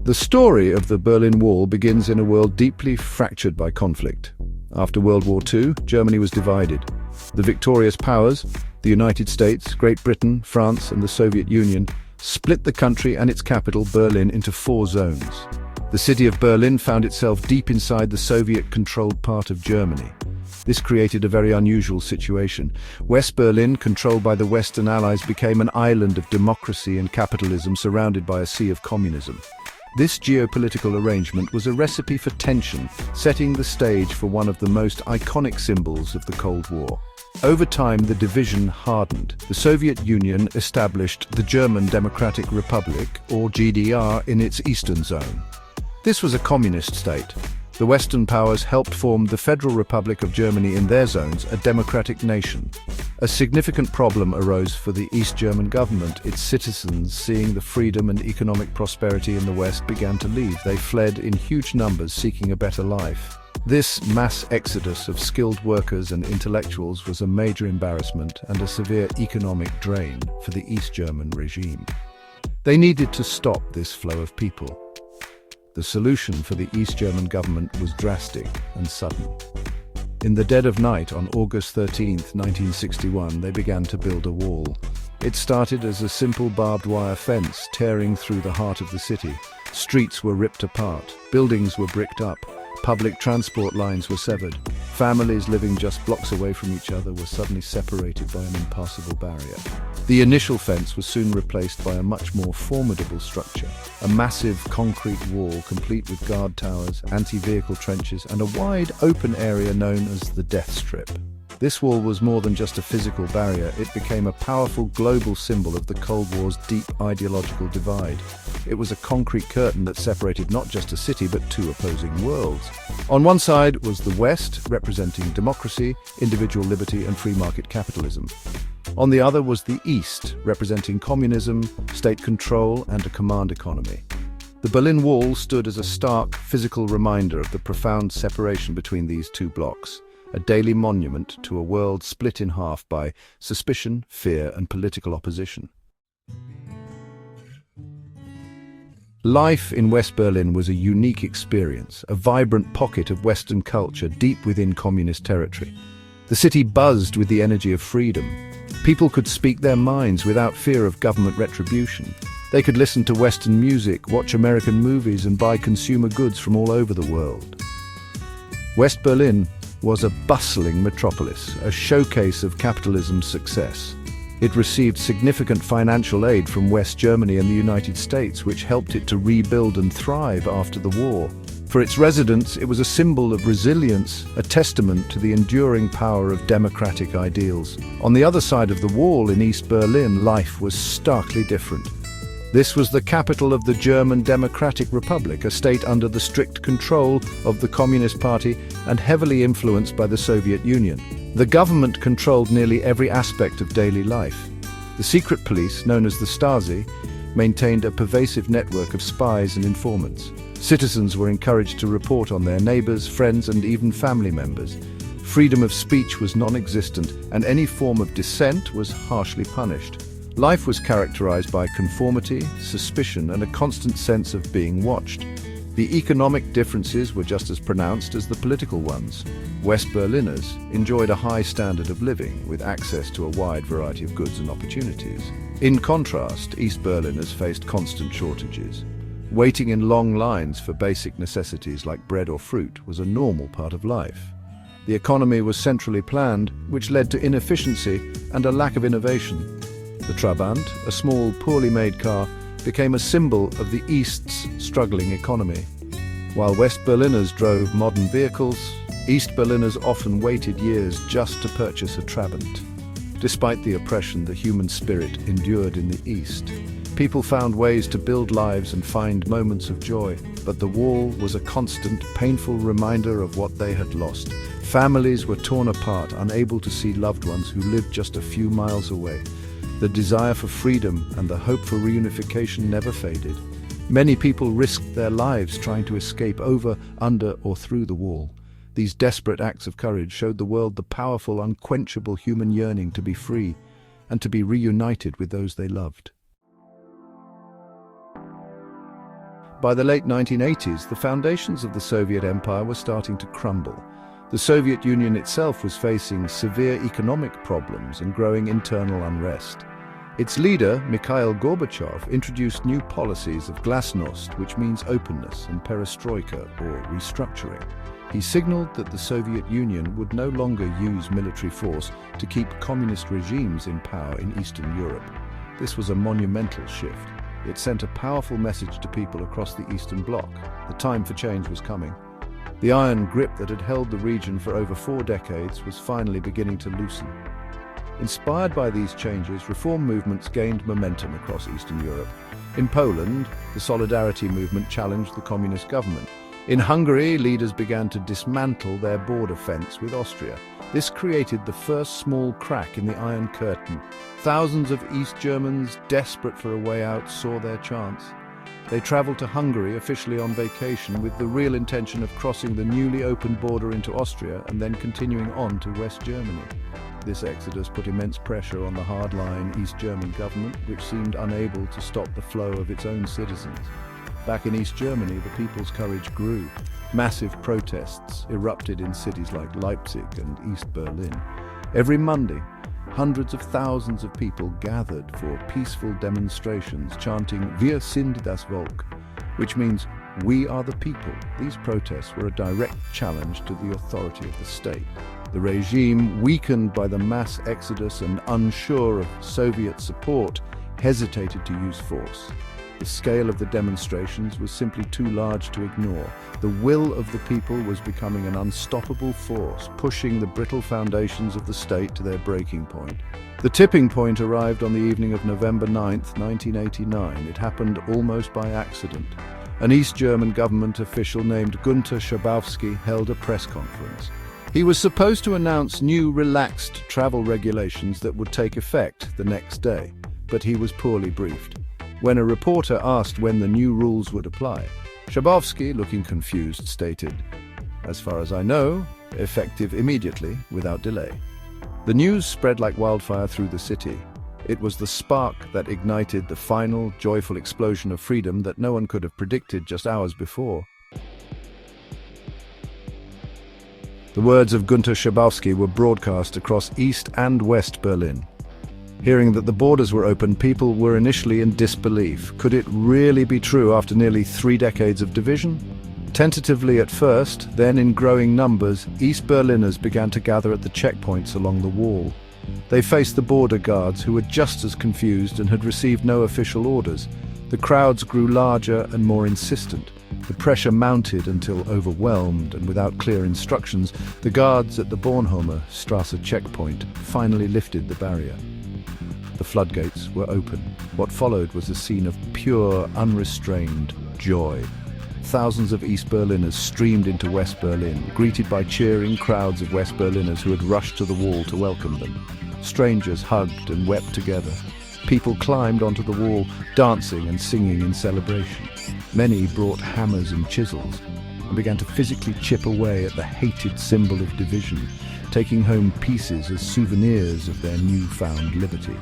The story of the Berlin Wall begins in a world deeply fractured by conflict. After World War II, Germany was divided. The victorious powers, the United States, Great Britain, France, and the Soviet Union, split the country and its capital, Berlin, into 4 zones. The city of Berlin found itself deep inside the Soviet-controlled part of Germany. This created a very unusual situation. West Berlin, controlled by the Western Allies, became an island of democracy and capitalism surrounded by a sea of communism. This geopolitical arrangement was a recipe for tension, setting the stage for one of the most iconic symbols of the Cold War. Over time, the division hardened. The Soviet Union established the German Democratic Republic, or GDR, in its eastern zone. This was a communist state. The Western powers helped form the Federal Republic of Germany in their zones, a democratic nation. A significant problem arose for the East German government. Its citizens, seeing the freedom and economic prosperity in the West, began to leave. They fled in huge numbers, seeking a better life. This mass exodus of skilled workers and intellectuals was a major embarrassment and a severe economic drain for the East German regime. They needed to stop this flow of people. The solution for the East German government was drastic and sudden. In the dead of night on August 13, 1961, they began to build a wall. It started as a simple barbed wire fence tearing through the heart of the city. Streets were ripped apart, buildings were bricked up, public transport lines were severed. Families living just blocks away from each other were suddenly separated by an impassable barrier. The initial fence was soon replaced by a much more formidable structure, a massive concrete wall complete with guard towers, anti-vehicle trenches, and a wide open area known as the Death Strip. This wall was more than just a physical barrier. It became a powerful global symbol of the Cold War's deep ideological divide. It was a concrete curtain that separated not just a city but 2 opposing worlds. On one side was the West, representing democracy, individual liberty, and free market capitalism. On the other was the East, representing communism, state control, and a command economy. The Berlin Wall stood as a stark, physical reminder of the profound separation between these 2 blocks, a daily monument to a world split in half by suspicion, fear, and political opposition. Life in West Berlin was a unique experience, a vibrant pocket of Western culture deep within communist territory. The city buzzed with the energy of freedom. People could speak their minds without fear of government retribution. They could listen to Western music, watch American movies, and buy consumer goods from all over the world. West Berlin was a bustling metropolis, a showcase of capitalism's success. It received significant financial aid from West Germany and the United States, which helped it to rebuild and thrive after the war. For its residents, it was a symbol of resilience, a testament to the enduring power of democratic ideals. On the other side of the wall in East Berlin, life was starkly different. This was the capital of the German Democratic Republic, a state under the strict control of the Communist Party and heavily influenced by the Soviet Union. The government controlled nearly every aspect of daily life. The secret police, known as the Stasi, maintained a pervasive network of spies and informants. Citizens were encouraged to report on their neighbors, friends, and even family members. Freedom of speech was non-existent, and any form of dissent was harshly punished. Life was characterized by conformity, suspicion, and a constant sense of being watched. The economic differences were just as pronounced as the political ones. West Berliners enjoyed a high standard of living, with access to a wide variety of goods and opportunities. In contrast, East Berliners faced constant shortages. Waiting in long lines for basic necessities like bread or fruit was a normal part of life. The economy was centrally planned, which led to inefficiency and a lack of innovation. The Trabant, a small, poorly made car, became a symbol of the East's struggling economy. While West Berliners drove modern vehicles, East Berliners often waited years just to purchase a Trabant. Despite the oppression the human spirit endured in the East, people found ways to build lives and find moments of joy. But the wall was a constant, painful reminder of what they had lost. Families were torn apart, unable to see loved ones who lived just a few miles away. The desire for freedom and the hope for reunification never faded. Many people risked their lives trying to escape over, under, or through the wall. These desperate acts of courage showed the world the powerful, unquenchable human yearning to be free and to be reunited with those they loved. By the late 1980s, the foundations of the Soviet Empire were starting to crumble. The Soviet Union itself was facing severe economic problems and growing internal unrest. Its leader, Mikhail Gorbachev, introduced new policies of glasnost, which means openness, and perestroika, or restructuring. He signaled that the Soviet Union would no longer use military force to keep communist regimes in power in Eastern Europe. This was a monumental shift. It sent a powerful message to people across the Eastern Bloc. The time for change was coming. The iron grip that had held the region for over 4 decades was finally beginning to loosen. Inspired by these changes, reform movements gained momentum across Eastern Europe. In Poland, the Solidarity movement challenged the communist government. In Hungary, leaders began to dismantle their border fence with Austria. This created the first small crack in the Iron Curtain. Thousands of East Germans, desperate for a way out, saw their chance. They traveled to Hungary, officially on vacation, with the real intention of crossing the newly opened border into Austria and then continuing on to West Germany. This exodus put immense pressure on the hardline East German government, which seemed unable to stop the flow of its own citizens. Back in East Germany, the people's courage grew. Massive protests erupted in cities like Leipzig and East Berlin. Every Monday, hundreds of thousands of people gathered for peaceful demonstrations chanting "Wir sind das Volk," which means "we are the people." These protests were a direct challenge to the authority of the state. The regime, weakened by the mass exodus and unsure of Soviet support, hesitated to use force. The scale of the demonstrations was simply too large to ignore. The will of the people was becoming an unstoppable force, pushing the brittle foundations of the state to their breaking point. The tipping point arrived on the evening of November 9, 1989. It happened almost by accident. An East German government official named Günter Schabowski held a press conference. He was supposed to announce new relaxed travel regulations that would take effect the next day, but he was poorly briefed. When a reporter asked when the new rules would apply, Schabowski, looking confused, stated, "As far as I know, effective immediately, without delay." The news spread like wildfire through the city. It was the spark that ignited the final, joyful explosion of freedom that no one could have predicted just hours before. The words of Günter Schabowski were broadcast across East and West Berlin. Hearing that the borders were open, people were initially in disbelief. Could it really be true after nearly 3 decades of division? Tentatively at first, then in growing numbers, East Berliners began to gather at the checkpoints along the wall. They faced the border guards, who were just as confused and had received no official orders. The crowds grew larger and more insistent. The pressure mounted until, overwhelmed and without clear instructions, the guards at the Bornholmer Strasse checkpoint finally lifted the barrier. The floodgates were open. What followed was a scene of pure, unrestrained joy. Thousands of East Berliners streamed into West Berlin, greeted by cheering crowds of West Berliners who had rushed to the wall to welcome them. Strangers hugged and wept together. People climbed onto the wall, dancing and singing in celebration. Many brought hammers and chisels and began to physically chip away at the hated symbol of division, taking home pieces as souvenirs of their newfound liberty.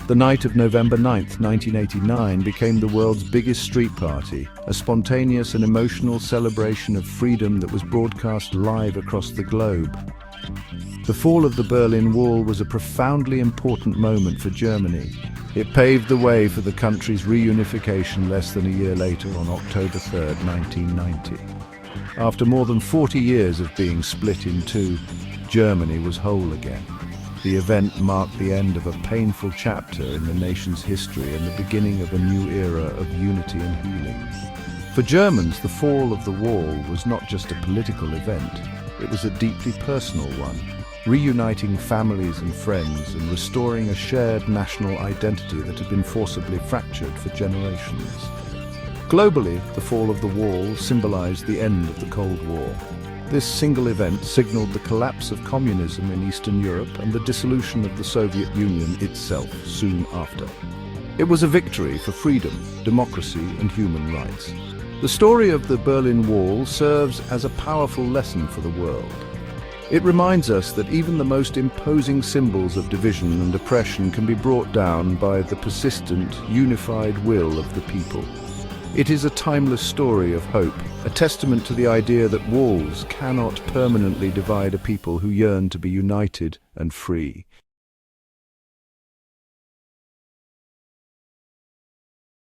The night of November 9, 1989 became the world's biggest street party, a spontaneous and emotional celebration of freedom that was broadcast live across the globe. The fall of the Berlin Wall was a profoundly important moment for Germany. It paved the way for the country's reunification less than a year later on October 3, 1990. After more than 40 years of being split in two, Germany was whole again. The event marked the end of a painful chapter in the nation's history and the beginning of a new era of unity and healing. For Germans, the fall of the wall was not just a political event, it was a deeply personal one, reuniting families and friends and restoring a shared national identity that had been forcibly fractured for generations. Globally, the fall of the wall symbolized the end of the Cold War. This single event signaled the collapse of communism in Eastern Europe and the dissolution of the Soviet Union itself soon after. It was a victory for freedom, democracy, and human rights. The story of the Berlin Wall serves as a powerful lesson for the world. It reminds us that even the most imposing symbols of division and oppression can be brought down by the persistent, unified will of the people. It is a timeless story of hope, a testament to the idea that walls cannot permanently divide a people who yearn to be united and free.